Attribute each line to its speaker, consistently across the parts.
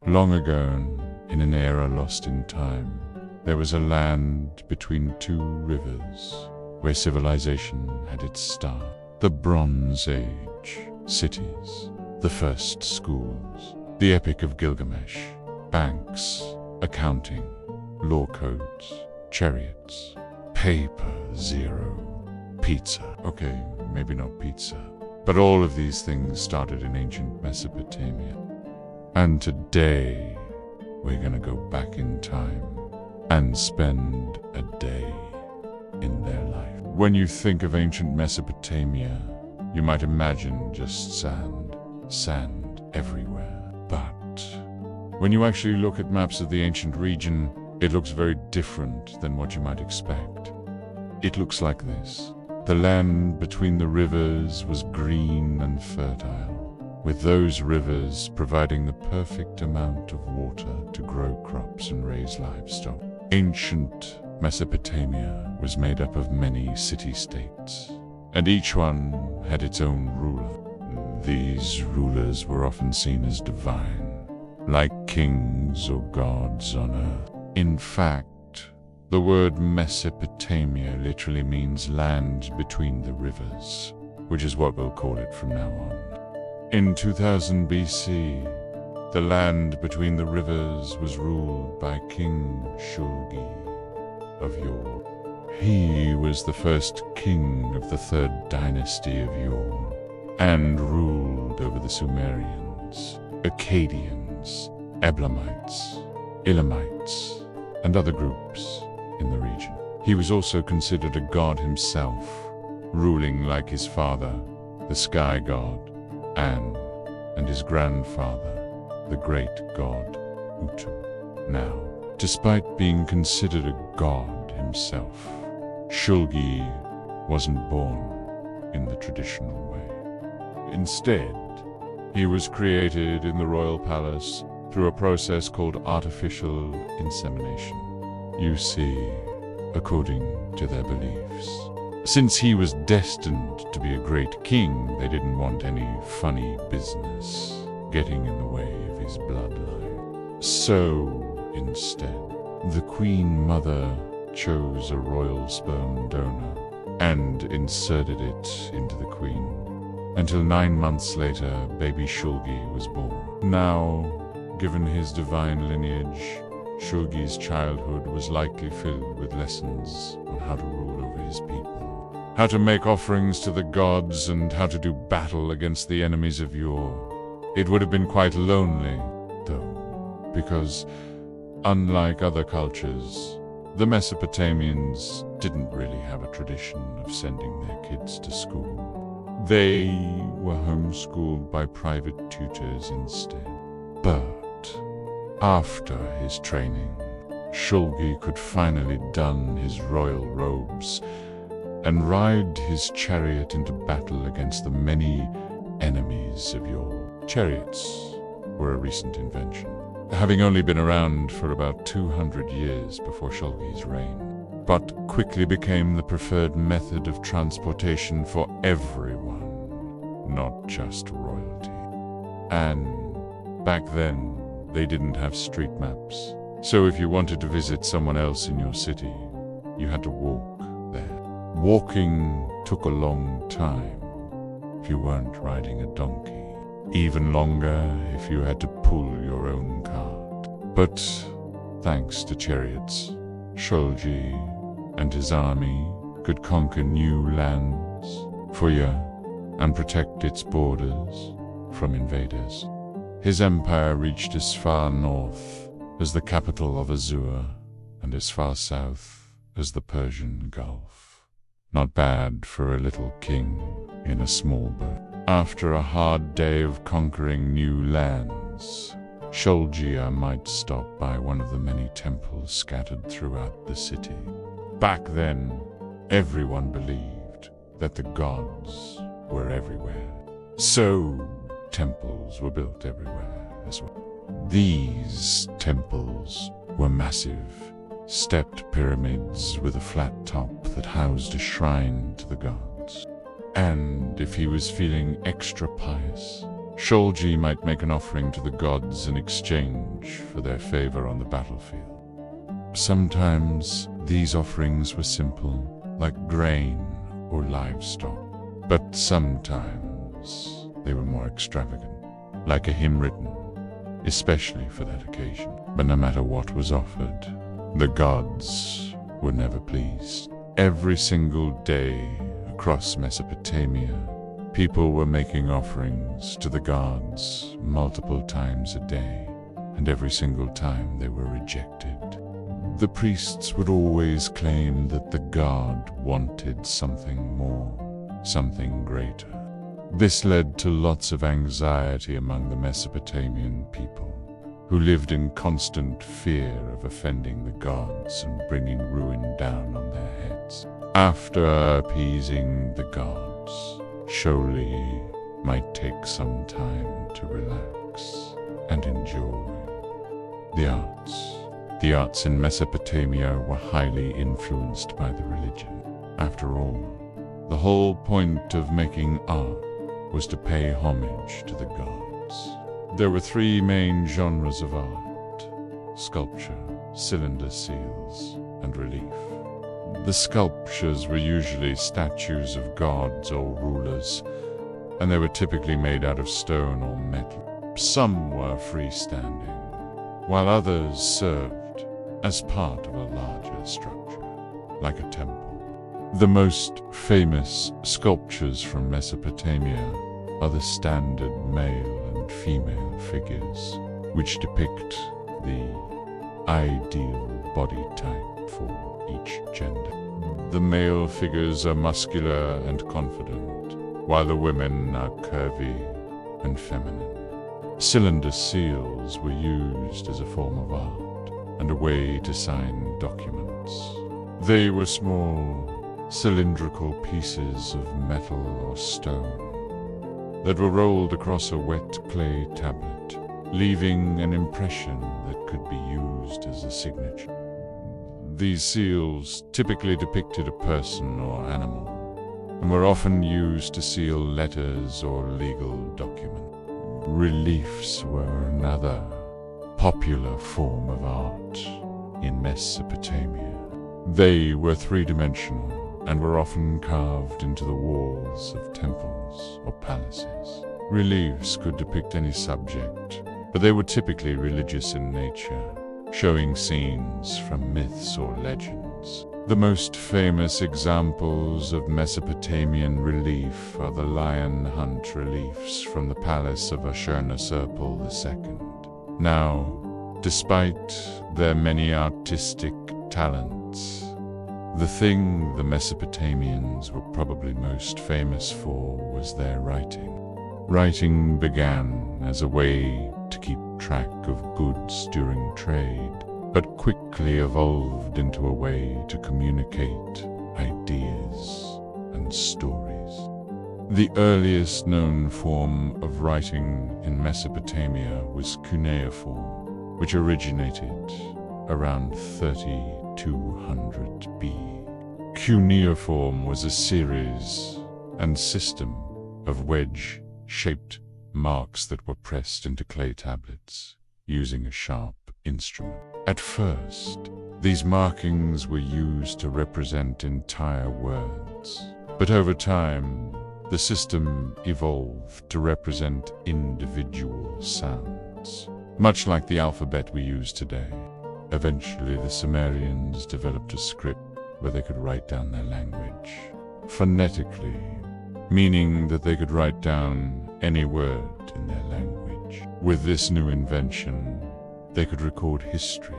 Speaker 1: Long ago, in an era lost in time, there was a land between two rivers where civilization had its start. The Bronze Age, cities, the first schools, the Epic of Gilgamesh, banks, accounting, law codes, chariots, paper zero, pizza. Okay, maybe not pizza, but all of these things started in ancient Mesopotamia. And today, we're gonna go back in time and spend a day in their life. When you think of ancient Mesopotamia, you might imagine just sand everywhere. But when you actually look at maps of the ancient region, it looks very different than what you might expect. It looks like this. The land between the rivers was green and fertile, with those rivers providing the perfect amount of water to grow crops and raise livestock. Ancient Mesopotamia was made up of many city-states, and each one had its own ruler. These rulers were often seen as divine, like kings or gods on earth. In fact, the word Mesopotamia literally means land between the rivers, which is what we'll call it from now on. In 2000 BC, the land between the rivers was ruled by King Shulgi of Ur. He was the first king of the third dynasty of Ur, and ruled over the Sumerians, Akkadians, Eblamites, Elamites, and other groups in the region. He was also considered a god himself, ruling like his father, the sky god, An, and his grandfather, the great god Utu. Now, despite being considered a god himself, Shulgi wasn't born in the traditional way. Instead, he was created in the royal palace through a process called artificial insemination. You see, according to their beliefs. Since he was destined to be a great king, they didn't want any funny business getting in the way of his bloodline. So, instead, the Queen Mother chose a royal sperm donor and inserted it into the queen, until 9 months later, baby Shulgi was born. Now, given his divine lineage, Shulgi's childhood was likely filled with lessons on how to rule over his people, how to make offerings to the gods, and how to do battle against the enemies of Ur. It would have been quite lonely, though, because, unlike other cultures, the Mesopotamians didn't really have a tradition of sending their kids to school. They were homeschooled by private tutors instead. But after his training, Shulgi could finally don his royal robes and ride his chariot into battle against the many enemies of Ur. Chariots were a recent invention, having only been around for about 200 years before Shulgi's reign, but quickly became the preferred method of transportation for everyone, not just royalty. And back then, they didn't have street maps, so if you wanted to visit someone else in your city, you had to walk there. Walking took a long time if you weren't riding a donkey. Even longer if you had to pull your own cart. But thanks to chariots, Shulgi and his army could conquer new lands for Ur and protect its borders from invaders. His empire reached as far north as the capital of Assur and as far south as the Persian Gulf. Not bad for a little king in a small boat. After a hard day of conquering new lands, Shulgi might stop by one of the many temples scattered throughout the city. Back then, everyone believed that the gods were everywhere. So, temples were built everywhere as well. These temples were massive, stepped pyramids with a flat top that housed a shrine to the gods. And if he was feeling extra pious, Sholgi might make an offering to the gods in exchange for their favor on the battlefield. Sometimes these offerings were simple, like grain or livestock, but sometimes they were more extravagant, like a hymn written especially for that occasion. But no matter what was offered, the gods were never pleased. Every single day across Mesopotamia, people were making offerings to the gods multiple times a day, and every single time they were rejected. The priests would always claim that the god wanted something more, something greater. This led to lots of anxiety among the Mesopotamian people, who lived in constant fear of offending the gods and bringing ruin down on their heads. After appeasing the gods, Sholgi might take some time to relax and enjoy the arts. The arts in Mesopotamia were highly influenced by the religion. After all, the whole point of making art was to pay homage to the gods. There were three main genres of art: sculpture, cylinder seals, and relief. The sculptures were usually statues of gods or rulers, and they were typically made out of stone or metal. Some were freestanding, while others served as part of a larger structure, like a temple. The most famous sculptures from Mesopotamia are the standard male and female figures, which depict the ideal body type for each gender. The male figures are muscular and confident, while the women are curvy and feminine. Cylinder seals were used as a form of art and a way to sign documents. They were small, cylindrical pieces of metal or stone that were rolled across a wet clay tablet, leaving an impression that could be used as a signature. These seals typically depicted a person or animal, and were often used to seal letters or legal documents. Reliefs were another popular form of art in Mesopotamia. They were three-dimensional and were often carved into the walls of temples or palaces. Reliefs could depict any subject, but they were typically religious in nature, showing scenes from myths or legends. The most famous examples of Mesopotamian relief are the lion hunt reliefs from the palace of Ashurnasirpal II. Now, despite their many artistic talents, the thing the Mesopotamians were probably most famous for was their writing. Writing began as a way to keep track of goods during trade, but quickly evolved into a way to communicate ideas and stories. The earliest known form of writing in Mesopotamia was cuneiform, which originated around 3200 BC. Cuneiform was a series and system of wedge-shaped marks that were pressed into clay tablets using a sharp instrument. At first, these markings were used to represent entire words, but over time, the system evolved to represent individual sounds, much like the alphabet we use today. Eventually, the Sumerians developed a script where they could write down their language phonetically, meaning that they could write down any word in their language. With this new invention, they could record history,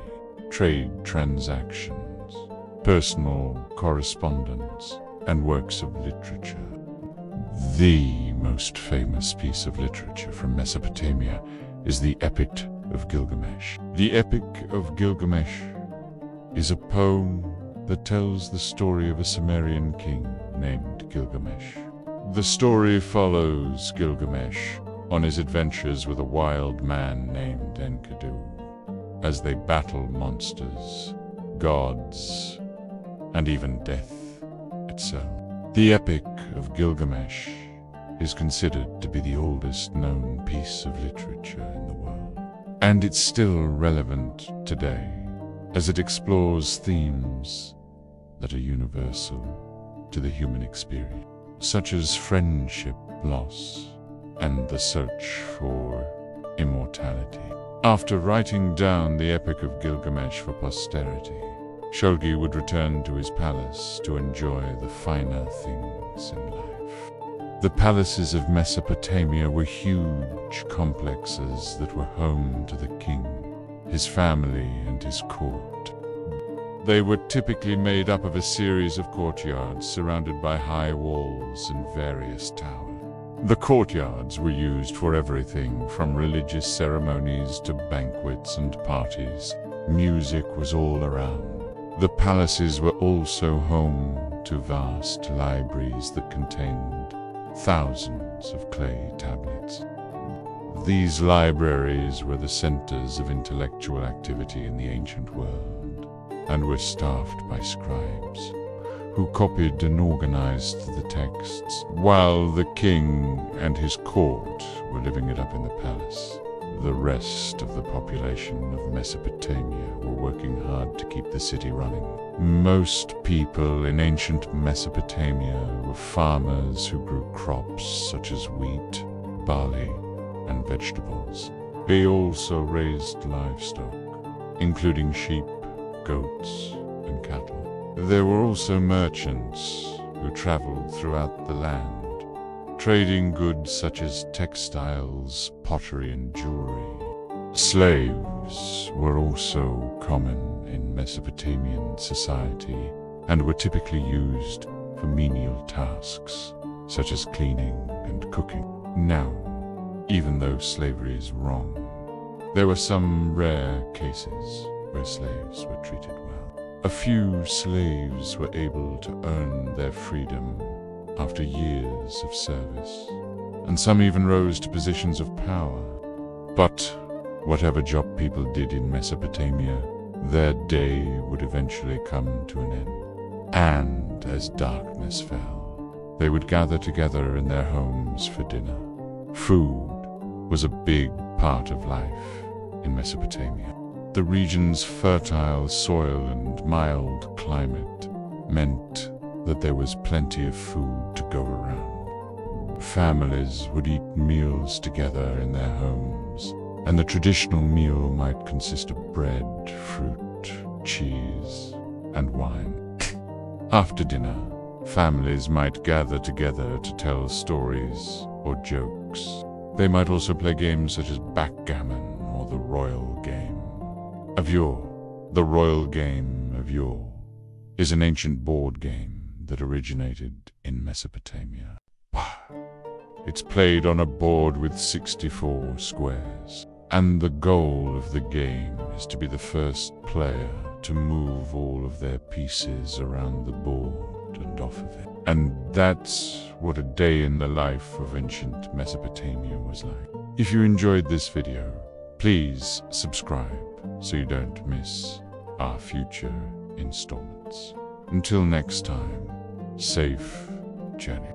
Speaker 1: trade transactions, personal correspondence, and works of literature. The most famous piece of literature from Mesopotamia is the Epic of Gilgamesh. The Epic of Gilgamesh is a poem that tells the story of a Sumerian king named Gilgamesh. The story follows Gilgamesh on his adventures with a wild man named Enkidu, as they battle monsters, gods, and even death itself. The Epic of Gilgamesh is considered to be the oldest known piece of literature in the world. And it's still relevant today, as it explores themes that are universal to the human experience, such as friendship, loss, and the search for immortality. After writing down the Epic of Gilgamesh for posterity, Shulgi would return to his palace to enjoy the finer things in life. The palaces of Mesopotamia were huge complexes that were home to the king, his family, and his court. They were typically made up of a series of courtyards surrounded by high walls and various towers. The courtyards were used for everything from religious ceremonies to banquets and parties. Music was all around. The palaces were also home to vast libraries that contained thousands of clay tablets. These libraries were the centers of intellectual activity in the ancient world, and were staffed by scribes, who copied and organized the texts, while the king and his court were living it up in the palace. The rest of the population of Mesopotamia were working hard to keep the city running. Most people in ancient Mesopotamia were farmers who grew crops such as wheat, barley, and vegetables. They also raised livestock, including sheep, goats, and cattle. There were also merchants who traveled throughout the land, trading goods such as textiles, pottery, and jewelry. Slaves were also common in Mesopotamian society and were typically used for menial tasks, such as cleaning and cooking. Now, even though slavery is wrong, there were some rare cases where slaves were treated well. A few slaves were able to earn their freedom after years of service, and some even rose to positions of power. But whatever job people did in Mesopotamia, their day would eventually come to an end. And as darkness fell, they would gather together in their homes for dinner. Food was a big part of life in Mesopotamia. The region's fertile soil and mild climate meant that there was plenty of food to go around. Families would eat meals together in their homes, and the traditional meal might consist of bread, fruit, cheese, and wine. After dinner, families might gather together to tell stories or jokes. They might also play games such as backgammon or the royal game of yore. The royal game of yore is an ancient board game that originated in Mesopotamia. It's played on a board with 64 squares, and the goal of the game is to be the first player to move all of their pieces around the board and off of it. And that's what a day in the life of ancient Mesopotamia was like. If you enjoyed this video, please subscribe so you don't miss our future installments. Until next time, safe journey.